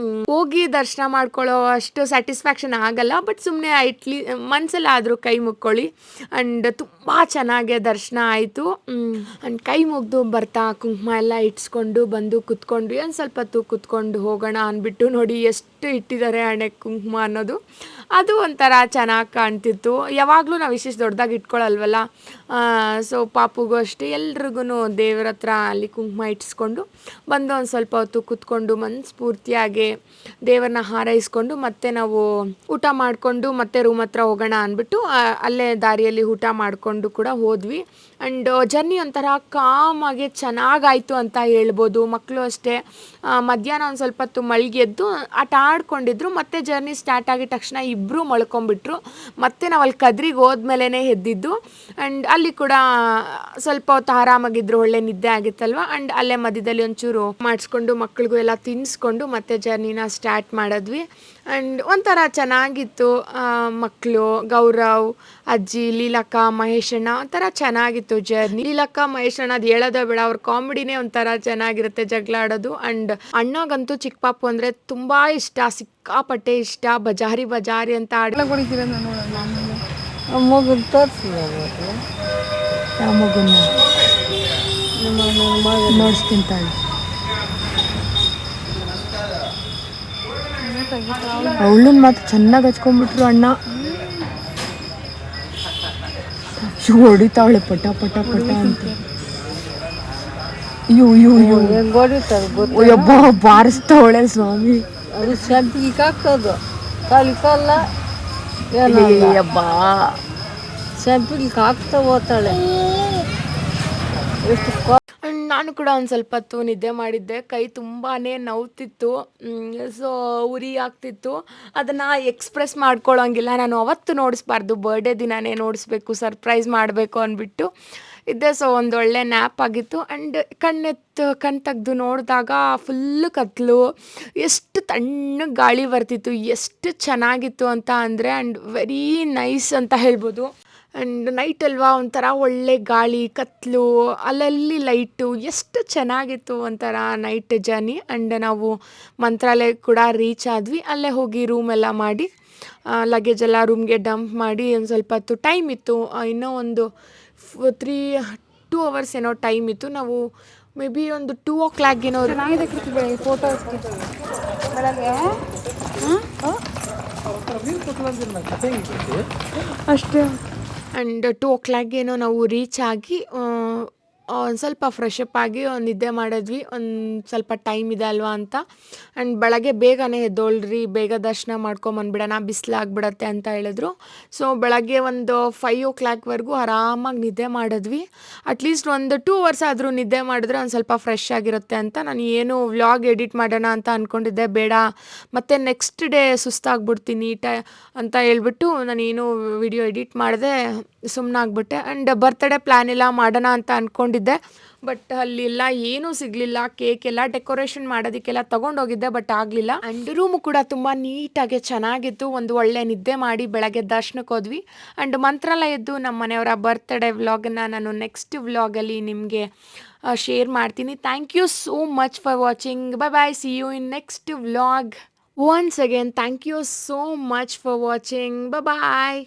S1: ಹೋಗಿ ದರ್ಶನ ಮಾಡ್ಕೊಳ್ಳೋ ಅಷ್ಟು ಸ್ಯಾಟಿಸ್ಫ್ಯಾಕ್ಷನ್ ಆಗಲ್ಲ, ಬಟ್ ಸುಮ್ಮನೆ ಇಟ್ಲಿ ಮನಸ್ಸಲ್ಲಿ ಆದರೂ ಕೈ ಮುಕ್ಕೊಳ್ಳಿ. ಆ್ಯಂಡ್ ತುಂಬ ಚೆನ್ನಾಗಿ ದರ್ಶನ ಆಯಿತು. ಆ್ಯಂಡ್ ಕೈ ಮುಗ್ದು ಬರ್ತಾ ಕುಂಕುಮ ಎಲ್ಲ ಇಟ್ಸ್ಕೊಂಡು ಬಂದು ಕುತ್ಕೊಂಡ್ವಿ. ಒಂದು ಸ್ವಲ್ಪ ಹೊತ್ತು ಕುತ್ಕೊಂಡು ಹೋಗೋಣ ಅಂದ್ಬಿಟ್ಟು ನೋಡಿ ಎಷ್ಟು ಇಟ್ಟಿದ್ದಾರೆ ಹಣೆ ಕುಂಕುಮ ಅನ್ನೋದು, ಅದು ಒಂಥರ ಚೆನ್ನಾಗಿ ಕಾಣ್ತಿತ್ತು. ಯಾವಾಗಲೂ ನಾವು ಇಷ್ಟಿಷ್ಟು ದೊಡ್ಡದಾಗಿ ಇಟ್ಕೊಳ್ಳಲ್ವಲ್ಲ. ಸೊ ಪಾಪುಗೂ ಅಷ್ಟೇ ಎಲ್ರಿಗೂ ದೇವ್ರ ಹತ್ರ ಅಲ್ಲಿ ಕುಂಕುಮ ಇಟ್ಸ್ಕೊಂಡು ಬಂದು ಒಂದು ಸ್ವಲ್ಪ ಹೊತ್ತು ಕುತ್ಕೊಂಡು ಮನಸ್ಫೂರ್ತಿಯಾಗಿ ದೇವರನ್ನ ಹಾರೈಸ್ಕೊಂಡು ಮತ್ತೆ ನಾವು ಊಟ ಮಾಡಿಕೊಂಡು ಮತ್ತೆ ರೂಮ್ ಹತ್ರ ಹೋಗೋಣ ಅಂದ್ಬಿಟ್ಟು ಅಲ್ಲೇ ದಾರಿಯಲ್ಲಿ ಊಟ ಮಾಡಿಕೊಂಡು ಕೂಡ ಹೋದ್ವಿ. ಆ್ಯಂಡ್ ಜರ್ನಿ ಒಂಥರ ಕಾಮಾಗಿ ಚೆನ್ನಾಗಾಯಿತು ಅಂತ ಹೇಳ್ಬೋದು. ಮಕ್ಕಳು ಅಷ್ಟೇ ಮಧ್ಯಾಹ್ನ ಒಂದು ಸ್ವಲ್ಪ ಹೊತ್ತು ಮಲ್ಗಿ ಎದ್ದು ಆಟ ಆಡ್ಕೊಂಡಿದ್ರು. ಮತ್ತೆ ಜರ್ನಿ ಸ್ಟಾರ್ಟ್ ಆಗಿದ ತಕ್ಷಣ ಇಬ್ಬರು ಮಲ್ಕೊಂಡ್ಬಿಟ್ರು. ಮತ್ತೆ ನಾವು ಅಲ್ಲಿ ಕದ್ರಿಗೆ ಹೋದ್ಮೇಲೆ ಎದ್ದಿದ್ದು. ಆ್ಯಂಡ್ ಅಲ್ಲಿ ಕೂಡ ಸ್ವಲ್ಪ ಹೊತ್ತು ಆರಾಮಾಗಿದ್ರು, ಒಳ್ಳೆ ನಿದ್ದೆ ಆಗಿತ್ತಲ್ವ. ಆ್ಯಂಡ್ ಅಲ್ಲೇ ಮಧ್ಯದಲ್ಲಿ ಒಂಚೂರು ಮಾಡಿಸ್ಕೊಂಡು ಮಕ್ಳಿಗೂ ಎಲ್ಲ ತಿನ್ನಿಸ್ಕೊಂಡು ಮತ್ತೆ ಜರ್ನಿನ ಸ್ಟಾರ್ಟ್ ಮಾಡಿದ್ವಿ. ಆ್ಯಂಡ್ ಒಂಥರ ಚೆನ್ನಾಗಿತ್ತು. ಮಕ್ಕಳು ಗೌರವ್, ಅಜ್ಜಿ, ಲೀಲಕ್ಕ, ಮಹೇಶಣ್ಣ ಒಂಥರ ಚೆನ್ನಾಗಿತ್ತು ಜರ್ನಿ. ಲೀಲಕ್ಕ ಮಹೇಶಣ್ಣ ಅದು ಹೇಳೋದೇ ಬೇಡ, ಅವ್ರ ಕಾಮಿಡಿನೇ ಒಂಥರ ಚೆನ್ನಾಗಿರುತ್ತೆ, ಜಗಳ ಆಡೋದು. ಆ್ಯಂಡ್ ಅಣ್ಣಗಂತೂ ಚಿಕ್ಕ ಪಾಪು ಅಂದರೆ ತುಂಬ ಇಷ್ಟ, ಸಿಕ್ಕಾಪಟ್ಟೆ ಇಷ್ಟ. ಬಜಾರಿ ಬಜಾರಿ ಅಂತ
S3: ಮಗು ತೋರಿಸಿಲ್ಲ
S1: ಯಾವ ಮಗುನ ನೋಡಿಸ್ತಿಂತಾಳೆ. ಅವಳನ್ನ ಮಾತ್ರ ಚೆನ್ನಾಗಿ ಹಚ್ಕೊಂಡ್ಬಿಟ್ರು ಅಣ್ಣ. ಹೊಡಿತಾವಳೆ ಪಟ ಪಟ ಪಟ ಅಂತ. ಯಬ್ಬ ಬಾರಿಸ್ತಾವಳೆ ಸ್ವಾಮಿ.
S3: ಅದು ಸೆಂಪಿಗೆ ಹಾಕೋದು ಕಾಲ
S1: ಯಬ್ಬ
S3: ಸೆಂಪಿಗೆ ಹಾಕ್ತಾ ಹೋಗ್ತಾಳೆ.
S1: ನಾನು ಕೂಡ ಒಂದು ಸ್ವಲ್ಪ ಹೊತ್ತು ನಿದ್ದೆ ಮಾಡಿದ್ದೆ. ಕೈ ತುಂಬಾ ನೋವ್ತಿತ್ತು, ಸೊ ಉರಿ ಆಗ್ತಿತ್ತು. ಅದನ್ನು ಎಕ್ಸ್ಪ್ರೆಸ್ ಮಾಡ್ಕೊಳ್ಳೋಂಗಿಲ್ಲ. ನಾನು ಅವತ್ತು ನೋಡಿಸ್ಬಾರ್ದು, ಬರ್ಡೇ ದಿನವೇ ನೋಡಿಸ್ಬೇಕು, ಸರ್ಪ್ರೈಸ್ ಮಾಡಬೇಕು ಅಂದ್ಬಿಟ್ಟು ಇದ್ದೆ. ಸೊ ಒಂದು ಒಳ್ಳೆ ನ್ಯಾಪ್ ಆಗಿತ್ತು. ಆ್ಯಂಡ್ ಕಣ್ಣು ತೆಗೆದು ನೋಡಿದಾಗ ಫುಲ್ಲು ಕತ್ತಲು, ಎಷ್ಟು ತಣ್ಣಗೆ ಗಾಳಿ ಬರ್ತಿತ್ತು, ಎಷ್ಟು ಚೆನ್ನಾಗಿತ್ತು ಅಂತ ಅಂದರೆ. ಆ್ಯಂಡ್ ವೆರಿ ನೈಸ್ ಅಂತ ಹೇಳ್ಬೋದು. ಆ್ಯಂಡ್ ನೈಟ್ ಅಲ್ವಾ ಒಂಥರ ಒಳ್ಳೆ ಗಾಳಿ ಕತ್ಲು ಅಲ್ಲಲ್ಲಿ ಲೈಟು ಎಷ್ಟು ಚೆನ್ನಾಗಿತ್ತು ಒಂಥರ ನೈಟ್ ಜರ್ನಿ. ಆ್ಯಂಡ್ ನಾವು ಮಂತ್ರಾಲಯ ಕೂಡ ರೀಚ್ ಆದ್ವಿ. ಅಲ್ಲೇ ಹೋಗಿ ರೂಮ್ ಎಲ್ಲ ಮಾಡಿ ಲಗೇಜ್ ಎಲ್ಲ ರೂಮ್ಗೆ ಡಂಪ್ ಮಾಡಿ ಒಂದು ಸ್ವಲ್ಪ ಹೊತ್ತು ಟೈಮ್ ಇತ್ತು. ಇನ್ನೂ ಒಂದು 2 ಅವರ್ಸ್ ಏನೋ ಟೈಮ್ ಇತ್ತು. ನಾವು ಮೇ ಬಿ ಒಂದು 2 o'clock ಏನೋ
S4: ಚೆನ್ನಾಗಿದೆ ಫೋಟೋಸ್ಗೆ ಬೆಳಗ್ಗೆ ಅಷ್ಟೇ.
S1: ಆ್ಯಂಡ್ 2 o'clock ಏನೋ ನಾವು ರೀಚ್ ಆಗಿ ಒಂದು ಸ್ವಲ್ಪ ಫ್ರೆಶ್ ಅಪ್ ಆಗಿ ನಿದ್ದೆ ಮಾಡಿದ್ವಿ. ಒಂದು ಸ್ವಲ್ಪ ಟೈಮ್ ಇದೆ ಅಲ್ವಾ ಅಂತ. ಆ್ಯಂಡ್ ಬೆಳಗ್ಗೆ ಬೇಗನೆ ಎದ್ದೋಳ್ರಿ, ಬೇಗ ದರ್ಶನ ಮಾಡ್ಕೊಂಬಂದ್ಬಿಡೋಣ, ಬಿಸಿಲಾಗ್ಬಿಡತ್ತೆ ಅಂತ ಹೇಳಿದ್ರು. ಸೊ ಬೆಳಗ್ಗೆ ಒಂದು 5 o'clockವರೆಗೂ ಆರಾಮಾಗಿ ನಿದ್ದೆ ಮಾಡಿದ್ವಿ. ಅಟ್ಲೀಸ್ಟ್ ಒಂದು 2 hours ಆದರೂ ನಿದ್ದೆ ಮಾಡಿದ್ರೆ ಒಂದು ಸ್ವಲ್ಪ ಫ್ರೆಶ್ ಆಗಿರುತ್ತೆ ಅಂತ. ನಾನು ಏನು ವ್ಲಾಗ್ ಎಡಿಟ್ ಮಾಡೋಣ ಅಂತ ಅಂದ್ಕೊಂಡಿದ್ದೆ, ಬೇಡ ಮತ್ತು ನೆಕ್ಸ್ಟ್ ಡೇ ಸುಸ್ತಾಗ್ಬಿಡ್ತೀನಿ ಅಂತ ಹೇಳ್ಬಿಟ್ಟು ನಾನೇನು ವಿಡಿಯೋ ಎಡಿಟ್ ಮಾಡಿದೆ, ಸುಮ್ಮನಾಗ್ಬಿಟ್ಟೆ. ಆ್ಯಂಡ್ ಬರ್ತ್ಡೇ ಪ್ಲ್ಯಾನ್ ಎಲ್ಲ ಮಾಡೋಣ ಅಂತ ಅಂದ್ಕೊಂಡಿದ್ದೆ, ಬಟ್ ಅಲ್ಲೆಲ್ಲ ಏನೂ ಸಿಗಲಿಲ್ಲ. ಕೇಕ್ ಎಲ್ಲ ಡೆಕೋರೇಷನ್ ಮಾಡೋದಕ್ಕೆಲ್ಲ ತೊಗೊಂಡೋಗಿದ್ದೆ, ಬಟ್ ಆಗಲಿಲ್ಲ. ಆ್ಯಂಡ್ ರೂಮು ಕೂಡ ತುಂಬ ನೀಟಾಗಿ ಚೆನ್ನಾಗಿತ್ತು. ಒಂದು ಒಳ್ಳೆ ನಿದ್ದೆ ಮಾಡಿ ಬೆಳಗ್ಗೆ ದರ್ಶನಕ್ಕೆ ಹೋದ್ವಿ. ಆ್ಯಂಡ್ ಮಂತ್ರಾಲಯದ್ದು ನಮ್ಮ ಮನೆಯವರ ಬರ್ತ್ಡೇ ವ್ಲಾಗನ್ನು ನಾನು ನೆಕ್ಸ್ಟ್ ವ್ಲಾಗಲ್ಲಿ ನಿಮಗೆ ಶೇರ್ ಮಾಡ್ತೀನಿ. Thank you so much for watching. Bye see you in next vlog. Once again thank you so much for watching. Bye.